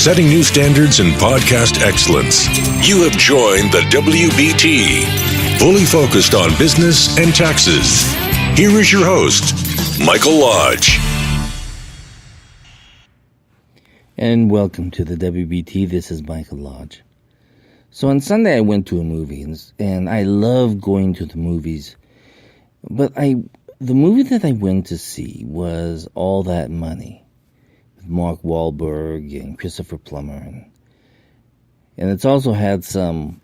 setting new standards in podcast excellence. You have joined the WBT, fully focused on business and taxes. Here is your host, Michael Lodge. And welcome to the WBT. This is Michael Lodge. So on Sunday I went to a movie, and I love going to the movies. But the movie that I went to see was All That Money, with Mark Wahlberg and Christopher Plummer. And it's also had some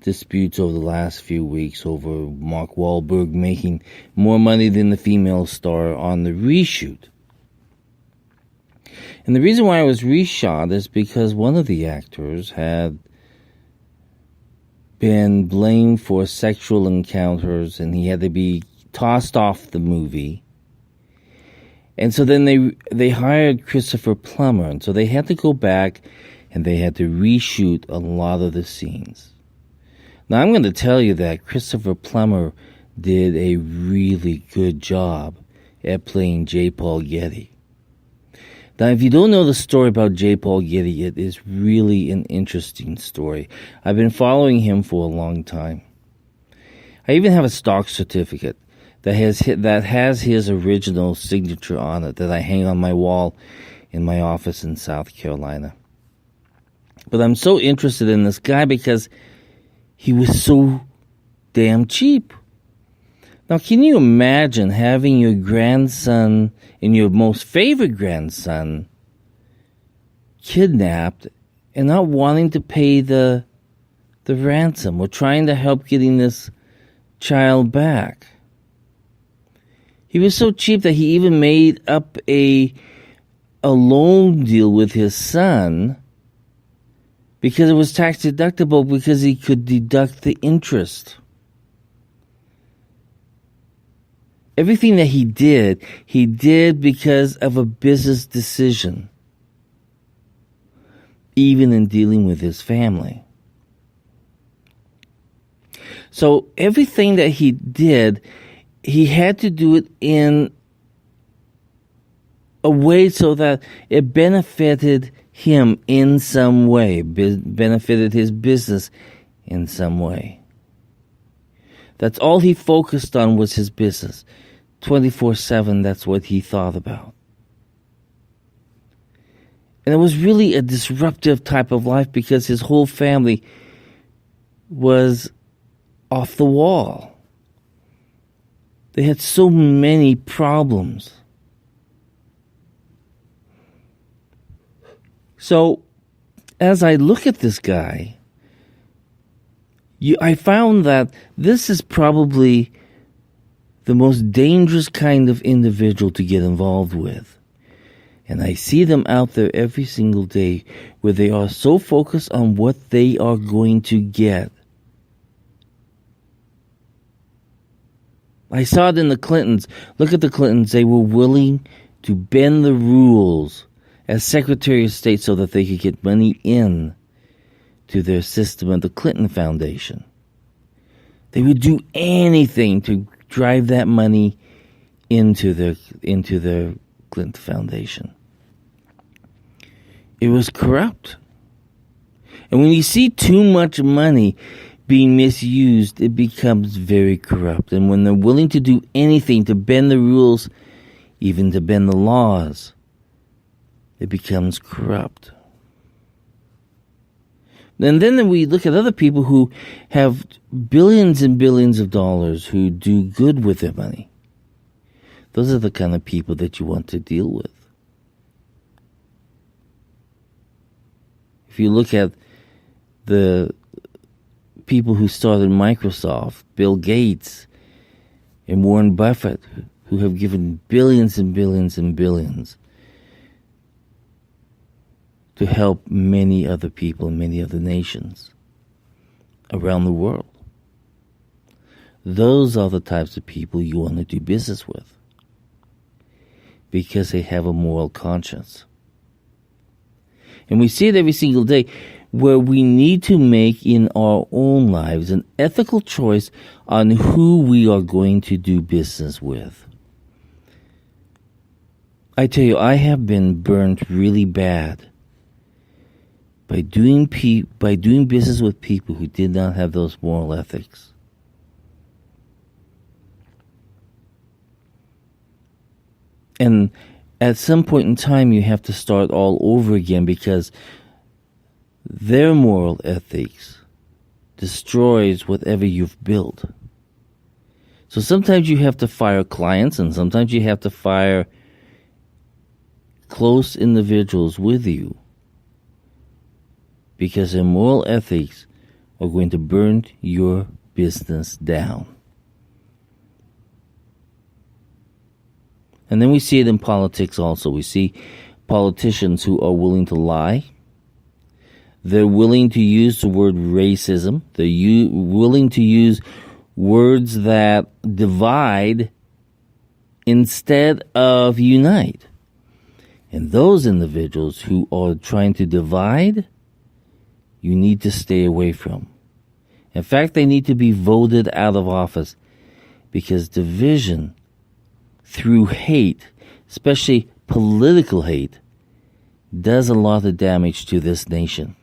disputes over the last few weeks over Mark Wahlberg making more money than the female star on the reshoot. And the reason why it was reshot is because one of the actors had been blamed for sexual encounters, and he had to be tossed off the movie. And so then they hired Christopher Plummer, and so they had to go back and they had to reshoot a lot of the scenes. Now I'm going to tell you that Christopher Plummer did a really good job at playing J Paul Gerry. Now, if you don't know the story about J Paul Gerry, it is really an interesting story. I've been following him for a long time. I even have a stock certificate that has his original signature on it that I hang on my wall in my office in South Carolina. But I'm so interested in this guy because he was so damn cheap. Now, can you imagine having your grandson and your most favorite grandson kidnapped and not wanting to pay the ransom or trying to help getting this child back? He was so cheap that he even made up a loan deal with his son because it was tax deductible because he could deduct the interest. Everything that he did because of a business decision, even in dealing with his family. So everything that he did, he had to do it in a way so that it benefited him in some way, benefited his business in some way. That's all he focused on was his business. 24/7, that's what he thought about. And it was really a disruptive type of life because his whole family was off the wall. They had so many problems. So, as I look at this guy, I found that this is probably the most dangerous kind of individual to get involved with. And I see them out there every single day where they are so focused on what they are going to get. I saw it in the Clintons. Look at the Clintons. They were willing to bend the rules as Secretary of State so that they could get money in to their system of the Clinton Foundation. They would do anything to drive that money into their Clinton Foundation. It was corrupt. And when you see too much money being misused, it becomes very corrupt. And when they're willing to do anything to bend the rules, even to bend the laws, it becomes corrupt. And then we look at other people who have billions and billions of dollars who do good with their money. Those are the kind of people that you want to deal with. If you look at the people who started Microsoft, Bill Gates and Warren Buffett, who have given billions and billions and billions to help many other people in many other nations around the world. Those are the types of people you want to do business with because they have a moral conscience. And we see it every single day where we need to make in our own lives an ethical choice on who we are going to do business with. I tell you, I have been burnt really bad by doing business with people who did not have those moral ethics. And at some point in time, you have to start all over again, because their moral ethics destroys whatever you've built. So sometimes you have to fire clients, and sometimes you have to fire close individuals with you, because their moral ethics are going to burn your business down. And then we see it in politics also. We see politicians who are willing to lie. They're willing to use the word racism. They're willing to use words that divide instead of unite. And those individuals who are trying to divide, you need to stay away from. In fact, they need to be voted out of office, because division through hate, especially political hate, does a lot of damage to this nation.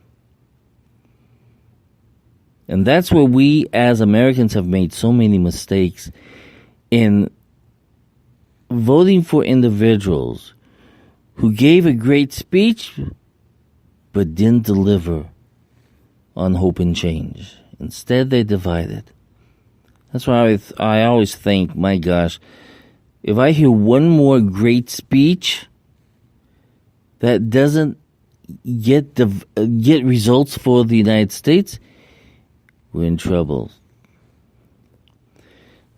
And that's where we as Americans have made so many mistakes in voting for individuals who gave a great speech but didn't deliver on hope and change. Instead, they divided. That's why I always think, my gosh, if I hear one more great speech that doesn't get results for the United States, we're in trouble.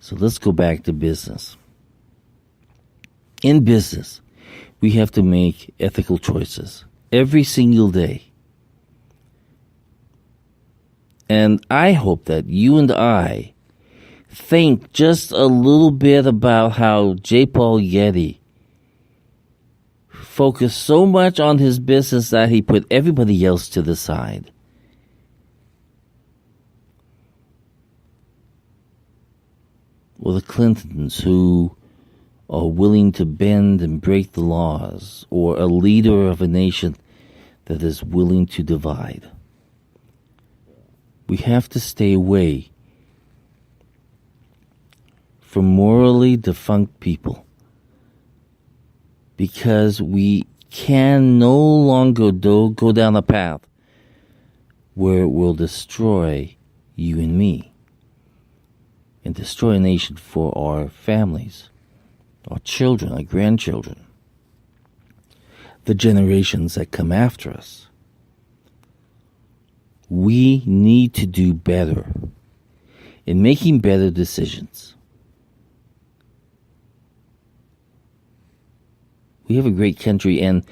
So let's go back to business. In business, we have to make ethical choices every single day. And I hope that you and I think just a little bit about how J Paul Gerry focused so much on his business that he put everybody else to the side. Or the Clintons, who are willing to bend and break the laws, or a leader of a nation that is willing to divide. We have to stay away from morally defunct people, because we can no longer go down a path where it will destroy you and me, and destroy a nation for our families, our children, our grandchildren, the generations that come after us. We need to do better in making better decisions. We have a great country, and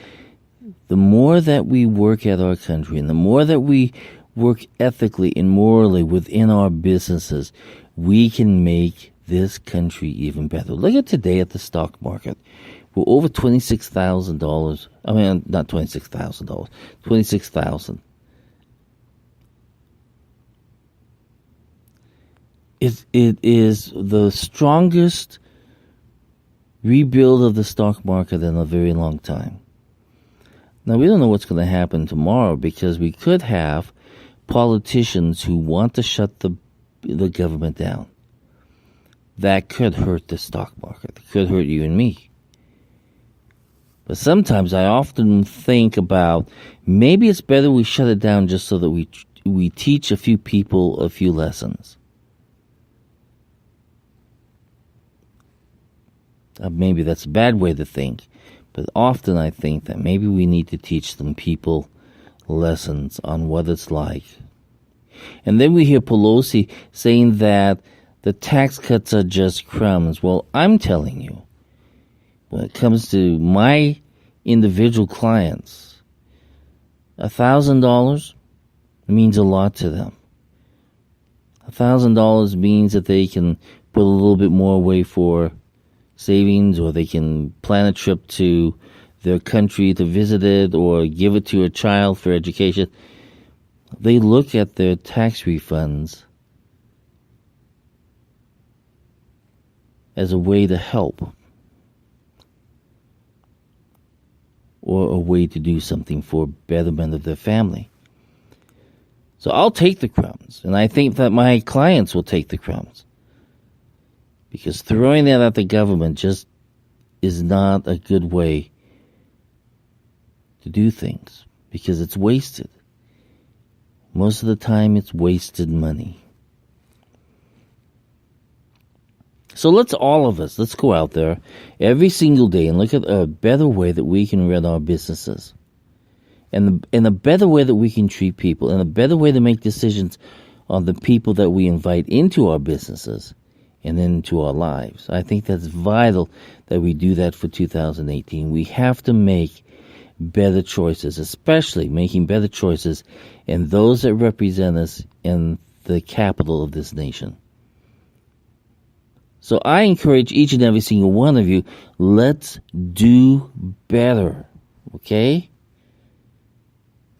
the more that we work at our country, and the more that we work ethically and morally within our businesses, we can make this country even better. Look at today at the stock market. We're over $26,000. I mean, not $26,000. $26,000. It is the strongest rebuild of the stock market in a very long time. Now, we don't know what's going to happen tomorrow, because we could have politicians who want to shut the government down. That could hurt the stock market. It could hurt you and me. But sometimes I often think about, maybe it's better we shut it down just so that we teach a few people a few lessons. Maybe that's a bad way to think, but often I think that maybe we need to teach some people lessons on what it's like. And then we hear Pelosi saying that the tax cuts are just crumbs. Well, I'm telling you, when it comes to my individual clients, $1,000 means a lot to them. $1,000 means that they can put a little bit more away for savings, or they can plan a trip to their country to visit it, or give it to a child for education. They look at their tax refunds as a way to help, or a way to do something for betterment of their family. So I'll take the crumbs, and I think that my clients will take the crumbs. Because throwing that at the government just is not a good way to do things, because it's wasted. Most of the time, it's wasted money. So let's go out there every single day and look at a better way that we can run our businesses. And a better way that we can treat people, and a better way to make decisions on the people that we invite into our businesses and into our lives. I think that's vital that we do that for 2018. We have to make better choices, especially making better choices in those that represent us in the capital of this nation. So I encourage each and every single one of you, let's do better, okay?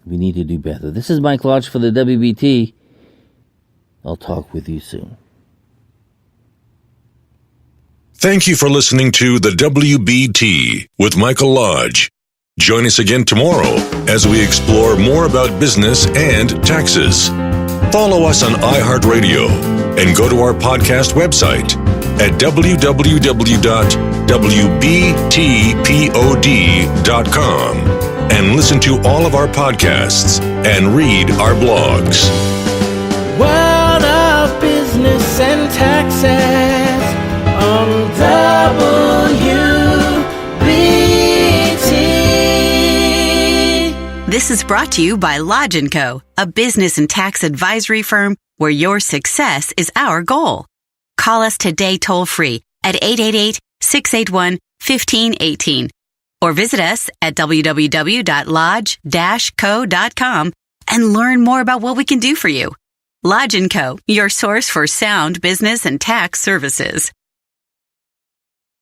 We need to do better. This is Mike Lodge for the WBT. I'll talk with you soon. Thank you for listening to the WBT with Michael Lodge. Join us again tomorrow as we explore more about business and taxes. Follow us on iHeartRadio and go to our podcast website at www.wbtpod.com and listen to all of our podcasts and read our blogs. World of Business and Taxes on WBT. This is brought to you by Lodge & Co., a business and tax advisory firm where your success is our goal. Call us today toll-free at 888-681-1518 or visit us at www.lodge-co.com and learn more about what we can do for you. Lodge & Co., your source for sound business and tax services.